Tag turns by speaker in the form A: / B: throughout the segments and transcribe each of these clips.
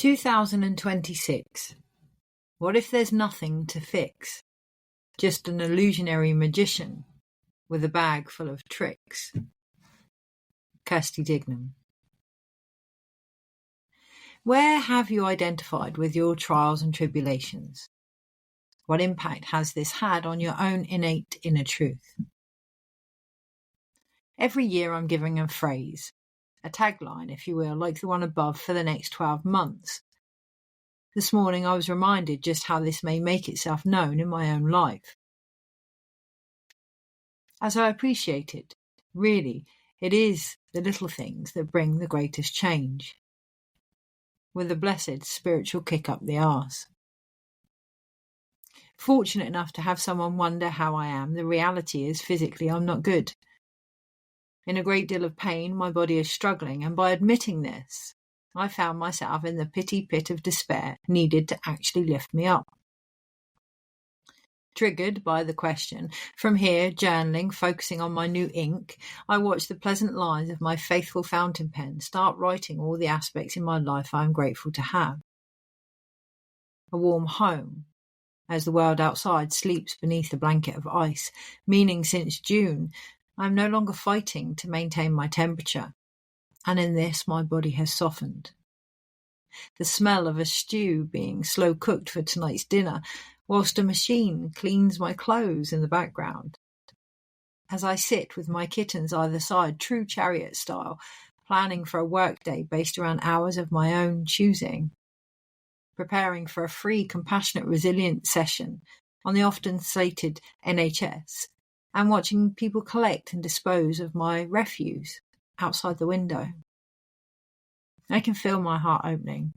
A: 2026. What if there's nothing to fix? Just an illusionary magician with a bag full of tricks. Kirsty Dignam. Where have you identified with your trials and tribulations? What impact has this had on your own innate inner truth? Every year I'm giving a phrase, a tagline, if you will, like the one above, for the next 12 months. This morning I was reminded just how this may make itself known in my own life. As I appreciated, really, it is the little things that bring the greatest change. With a blessed spiritual kick up the arse. Fortunate enough to have someone wonder how I am, the reality is physically I'm not good. In a great deal of pain, my body is struggling, and by admitting this, I found myself in the pity pit of despair needed to actually lift me up. Triggered by the question, from here, journaling, focusing on my new ink, I watched the pleasant lines of my faithful fountain pen start writing all the aspects in my life I am grateful to have. A warm home, as the world outside sleeps beneath a blanket of ice, meaning since June, I am no longer fighting to maintain my temperature, and in this my body has softened. The smell of a stew being slow cooked for tonight's dinner, whilst a machine cleans my clothes in the background. As I sit with my kittens either side, true chariot style, planning for a workday based around hours of my own choosing, preparing for a free compassionate resilience session on the often slated NHS, and watching people collect and dispose of my refuse outside the window. I can feel my heart opening.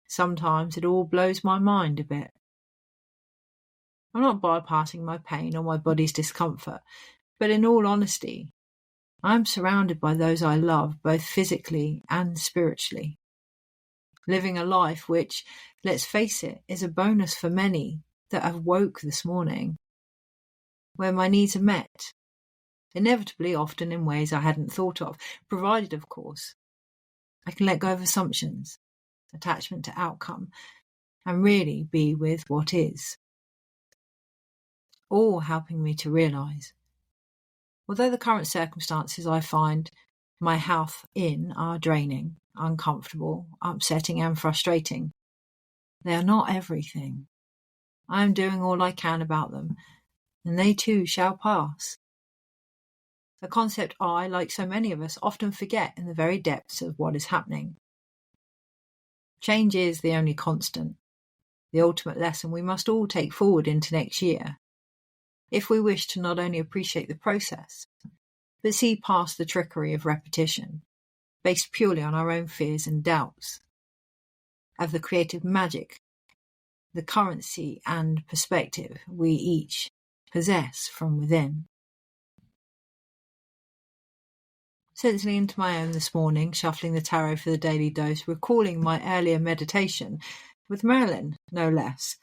A: Sometimes it all blows my mind a bit. I'm not bypassing my pain or my body's discomfort, but in all honesty, I'm surrounded by those I love, both physically and spiritually. Living a life which, let's face it, is a bonus for many that have woke this morning, where my needs are met, inevitably often in ways I hadn't thought of, provided, of course, I can let go of assumptions, attachment to outcome, and really be with what is. All helping me to realise, although the current circumstances I find my health in are draining, uncomfortable, upsetting and frustrating, they are not everything. I am doing all I can about them, and they too shall pass. A concept I, like so many of us, often forget in the very depths of what is happening. Change is the only constant, the ultimate lesson we must all take forward into next year, if we wish to not only appreciate the process, but see past the trickery of repetition, based purely on our own fears and doubts, of the creative magic, the currency and perspective we each possess from within. Settling into my own this morning, shuffling the tarot for the daily dose, recalling my earlier meditation with Merlin, no less,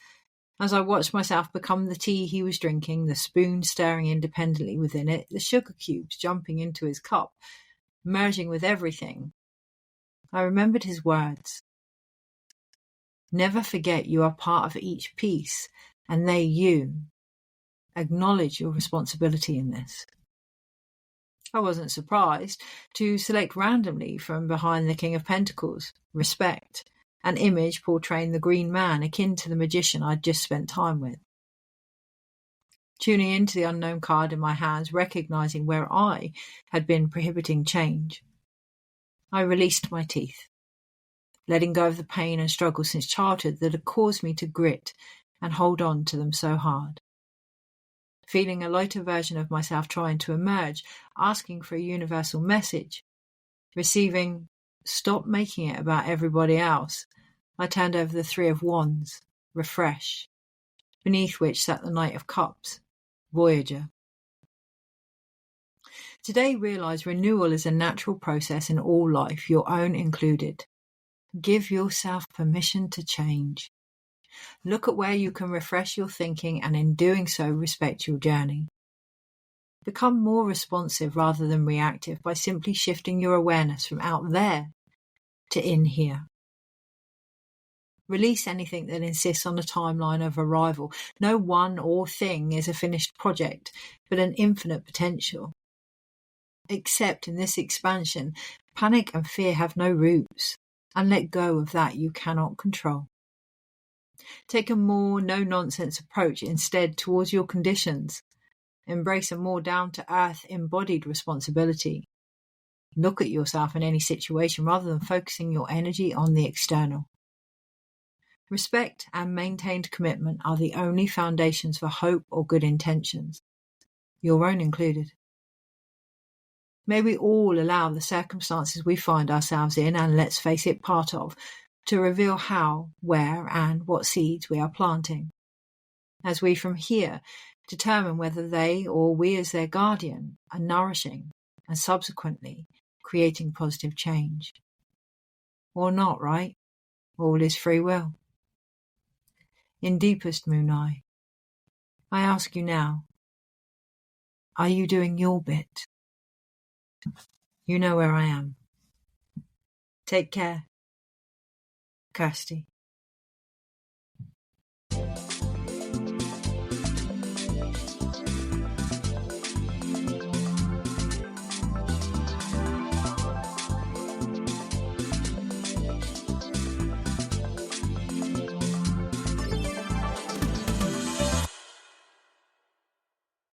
A: as I watched myself become the tea he was drinking, the spoon stirring independently within it, the sugar cubes jumping into his cup, merging with everything. I remembered his words. Never forget you are part of each piece, and they you. Acknowledge your responsibility in this. I wasn't surprised to select randomly from behind the King of Pentacles, respect, an image portraying the green man akin to the magician I'd just spent time with. Tuning into the unknown card in my hands, recognising where I had been prohibiting change, I released my teeth, letting go of the pain and struggle since childhood that had caused me to grit and hold on to them so hard. Feeling a lighter version of myself trying to emerge, asking for a universal message, receiving, stop making it about everybody else, I turned over the Three of Wands, refresh, beneath which sat the Knight of Cups, Voyager. Today realise renewal is a natural process in all life, your own included. Give yourself permission to change. Look at where you can refresh your thinking and in doing so respect your journey. Become more responsive rather than reactive by simply shifting your awareness from out there to in here. Release anything that insists on a timeline of arrival. No one or thing is a finished project, but an infinite potential. Accept in this expansion, panic and fear have no roots, and let go of that you cannot control. Take a more no-nonsense approach instead towards your conditions. Embrace a more down-to-earth embodied responsibility. Look at yourself in any situation rather than focusing your energy on the external. Respect and maintained commitment are the only foundations for hope or good intentions, your own included. May we all allow the circumstances we find ourselves in, and let's face it, part of, to reveal how, where, and what seeds we are planting. As we from here determine whether they, or we as their guardian, are nourishing and subsequently creating positive change. Or not, right? All is free will. In deepest Moonai, I ask you now, are you doing your bit? You know where I am. Take care. Kirsty.